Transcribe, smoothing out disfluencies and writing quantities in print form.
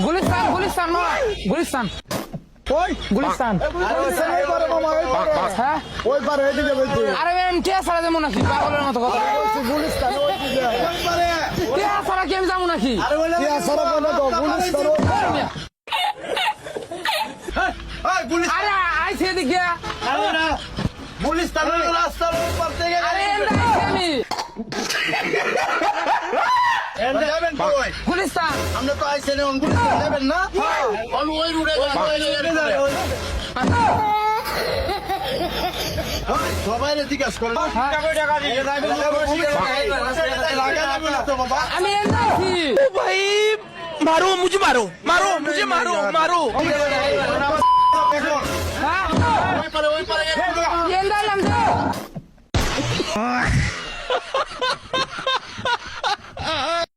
গুলিস্তান গুলিস্তান মামা গুলিস্তান ওই গুলিস্তান ওই পারে মামা ওই পারে হ্যাঁ ওই পারে এদিকে বলছি আরে এম টিয়া সারা যাবো নাকি পাগলের মতো কথা গুলিস্তান ওই দিকে ওই পারে টিয়া সারা কি আমি যাবো নাকি কি আসার বলে তো গুলিস্তান ওই পারে এই গুলিস্তান আরে আইছে এদিকে আরে না গুলিস্তানের রাস্তার উপর থেকে আরে এন্ডা আইছে আমি এন্ড যাবেন কই গুলিস্তান আমরা তো আইছেন এখন গুলিস্তান যাবেন না অন ওই রুটে সবাই জিজ্ঞাসা করেন টাকা দিয়ে আমি এন্ডা আইছি भाई मारो मुझे मारो मारो मुझे मारो मारो হ্যাঁ ওই পারে এন্ডা আইলাম তো